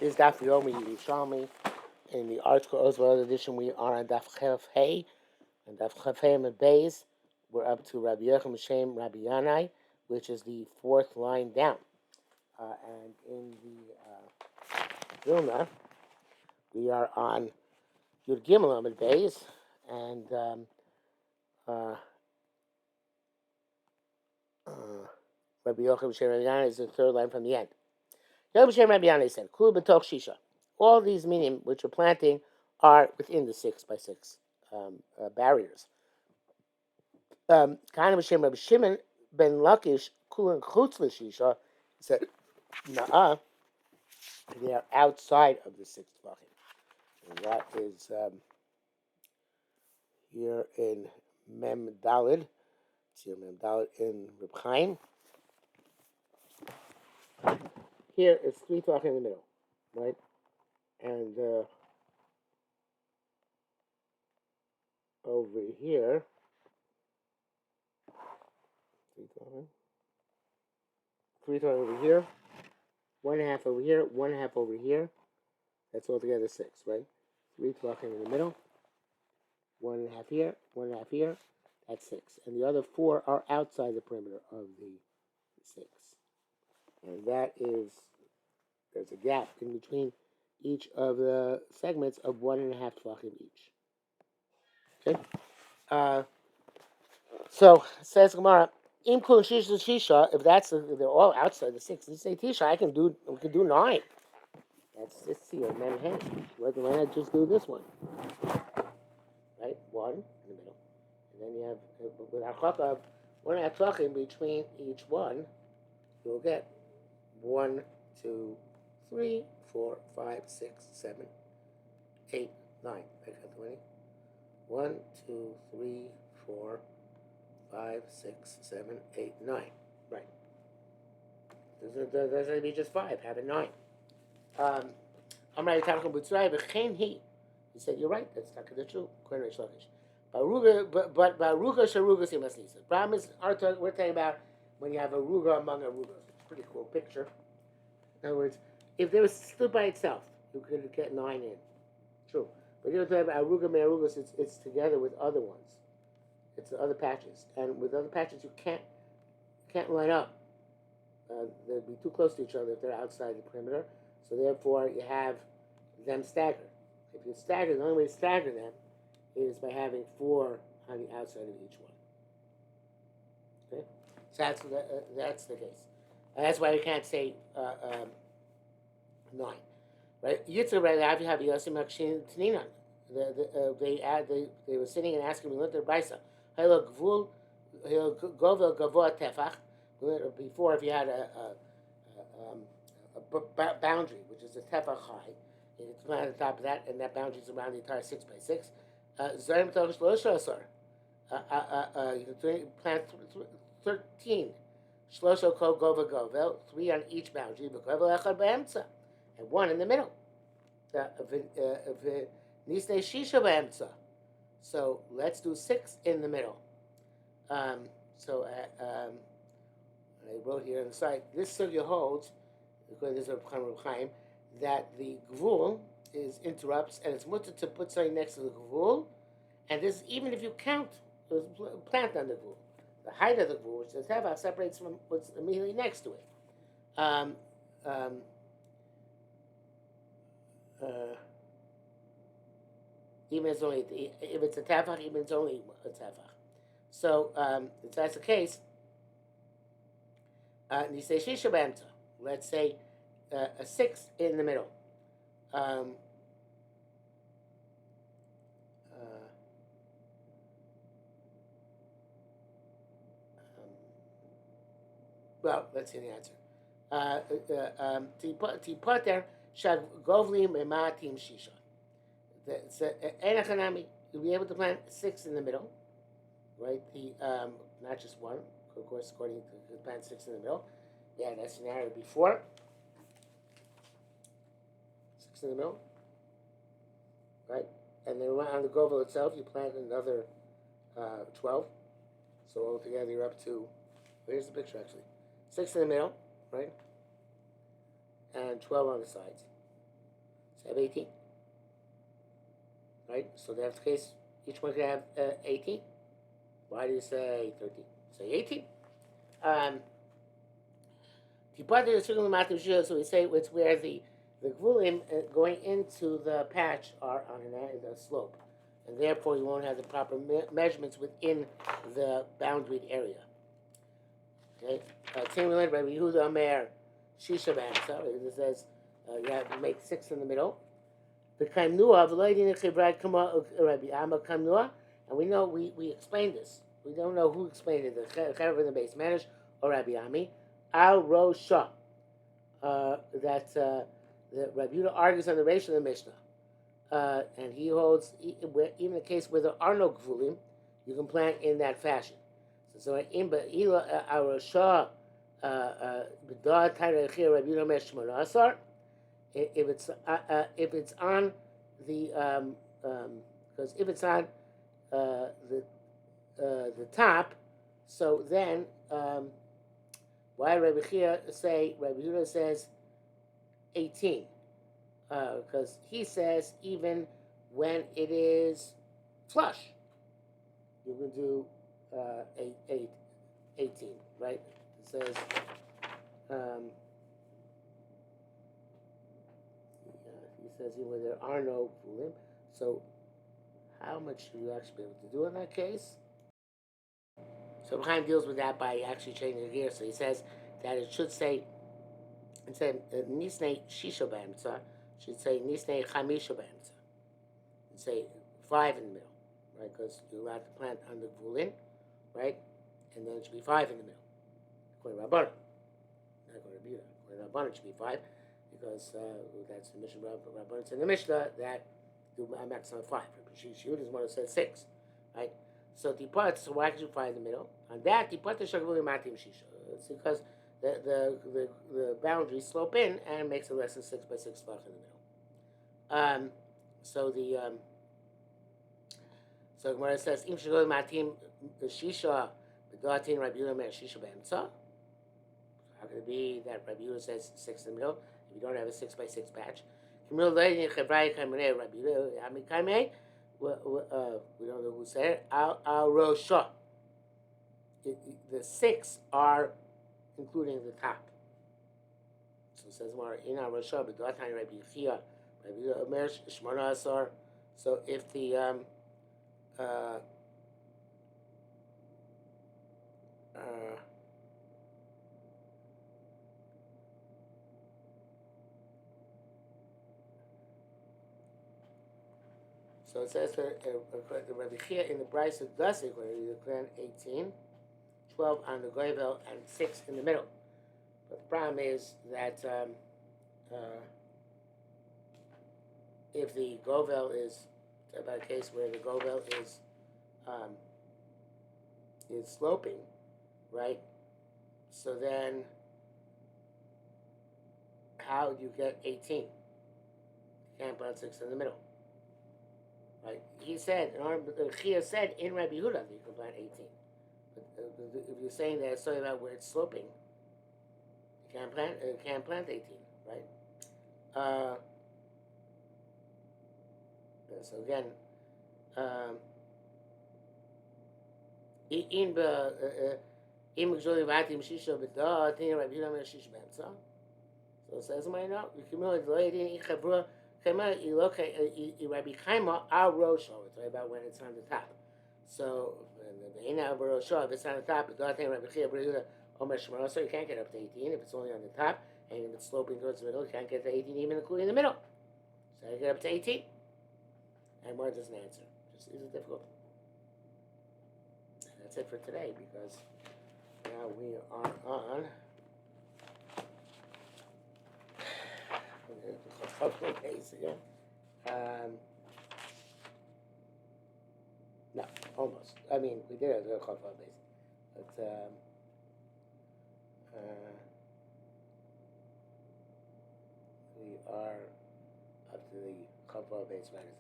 This is Daf Yomi Yerushalmi. In the article Oswald edition, we are on Daf Chef Hey and Daf Chef Hey and Beis. We're up to Rabbi Yechim Shem Rabbi Yanai, which is the fourth line down. And in the Vilna, we are on Yud Gimel and Beis, and Rabbi Yechim Shem Rabbi Yanai is the third line from the end. Yechim Shem Rabbi Yanai said, "Kul b'toch shisha." All these minim which are planting are within the 6x6 barriers. Kind of Hashem Rabbi Shimon ben Lakish Kulan Chutz L'Shisha said, "Nah, they are outside of the 6 tvachim." And that is here in Mem Dalid. It's here Mem Dalid in Reb Chaim. Here it's 3 tvachim in the middle, right? And over here, 3 tvachim over here, 1.5 over here, 1.5 over here. That's altogether 6, right? 3 tvachim in the middle, 1.5 here, 1.5 here. That's 6, and the other 4 are outside the perimeter of the 6. And that is, there's a gap in between each of the segments of 1.5 tvachim each. Okay. So says Gemara, Im kul shisha. If they're all outside the 6, you say Tisha. We can do 9. Let's see, Mem Hey. Why not just do this one? Right, 1 in the middle, and then you have with Achakav 1.5 tvachim between each one. You'll get 1, 2, 3, 4, 5, 6, 7, 8, 9. I got 20. 1, 2, 3, 4, 5, 6, 7, 8, 9. Right. There's going to be just 5. Have it 9. I'm ready to talk about B'tzrai, but he said, you're right, that's not the truth. According to Rish Lakish. But Baruga Sharuga Simaslisa. The problem is, we're talking about when you have a Ruga among a Rugas. It's a pretty cool picture. In other words, if there was stood by itself, you could get 9 in. True. But you're talking about Aruga me Arugas, it's together with other ones. It's the other patches. And with other patches, you can't line up. They'd be too close to each other if they're outside the perimeter. So therefore, you have them staggered. If you stagger, the only way to stagger them is by having 4 on the outside of each one. Okay, so that's the case. And that's why you can't say 9, right? Yitzhak right now, you have Yosim Hakshin Taninan. They were sitting and asking me, look at the Brisa. Hello Gvul, Govel Gavoa Tefach. Before, if you had a boundary, which is a tefach high, it's on the top of that, and that boundary is around the entire 6x6. Zarim Tosh Loshosar. You can plant 13. Shlosho Ko Gova Govel, 3 on each boundary, Govel Echad Be'emtza, and 1 in the middle. Nisne Shisha Be'emtza. So let's do 6 in the middle. I wrote here on the side, this sugya holds, according to Reb Chaim, that the gvul interrupts, and it's mutter to put something next to the gvul, and this even if you count the plant on the gvul. The height of the gvul, which is the tefach, separates from what's immediately next to it. Even if it's a tefach, even it's only a tefach. So if that's the case, Nisei Shisha B'emta. Let's say a 6 in the middle. Well, let's see the answer. Tipoter Shag Govli Mematim Shisha. Enachanami, you'll be able to plant 6 in the middle, right? Not just 1, of course, according to the plant 6 in the middle. Yeah, that scenario before. 6 in the middle, right? And then on the Govel itself, you plant another 12. So altogether, you're up to, here's the picture actually. 6 in the middle, right? And 12 on the sides. have 18. Right? So that's the case. Each one could have 18. Why do you say 13? Say 18. So we say it's where the gvulim going into the patch are on the slope, and therefore you won't have the proper measurements within the boundaried area. Okay, same related by Yehuda Omer Shisha B'Amsa. It says you have to make 6 in the middle. The Kaimnua, the lady in the Chibrat Kama Rabbi Amma Kaimnua, and we know we explained this. We don't know who explained it. The Chaver in the base managed or Rabbi Ami Al Rosha. That Rabbi Yehuda argues on the ratio of the Mishnah, and he holds even in the case where there are no gvulim, you can plant in that fashion. So in Ba'ila Arosha B'dah Tayrechir Rabbi Yehuda Mesh Shmona Asar. If it's on the because if it's on the top, so then why Rabbi Yehuda says 18? Because he says even when it is flush, you can do 18, right? It says he says where there are no fulim. So how much do you actually be able to do in that case? So Chaim deals with that by actually changing the gear. So he says that it should say, instead of Nisnei Shisha B'Amtza, should say Nisnei Chamisha B'Amtza. And say 5 in the middle, right? Because you're allowed to plant on the Gvulin, right? And then it should be 5 in the middle. According to Rabbanan. Not according to Rabbi Yehuda. According to Rabbanan, it should be 5, because that's the Mishnah Rabbanan. It's in the Mishnah that do a maximum of 5. Yehuda is one who says 6, right? So so why could you 5 in the middle? On that, Tipat Shagvuli Matim Shisha. It's because the boundaries slope in and makes it less than 6 by 6 fach in the middle. So Gemara says Im Shagvuli Matim Shisha B'Datin Rabbi Yehuda Meir Shisha B'Amtza. How could it be that Rabbi Yehuda says 6 in the middle if you don't have a 6 by 6 patch? We don't know who said it. Al Rosha. The 6 are including the top. So it says more in Al Rosha, but Rabbi Yehuda, Rabbi Yehuda Omer Shmona Asar. So if the so it says for Rabbi Chia in the Bryce of Dusik, where you plan 18, 12 on the Goyvel, and 6 in the middle. But the problem is that if the Govel is about a case where the Govel is sloping, right? So then, how do you get 18? You can't put 6 in the middle. Right? He said, Chia said in Rabbi Yehuda that you can plant 18. But if you're saying that it's talking about where it's sloping, you can't plant 18, right? So again, so it says, Rabbi Chaima al Rosho. It's talking about when it's on the top. So if it's on the top, so you can't get up to 18 if it's only on the top, and if it's sloping towards the middle, you can't get to 18 even including the middle. So you get up to 18. And more doesn't answer. Just is it difficult? And that's it for today, because now we are on a couple of days again. No, almost. I mean, we did have a couple of days, but we are up to the couple of days minus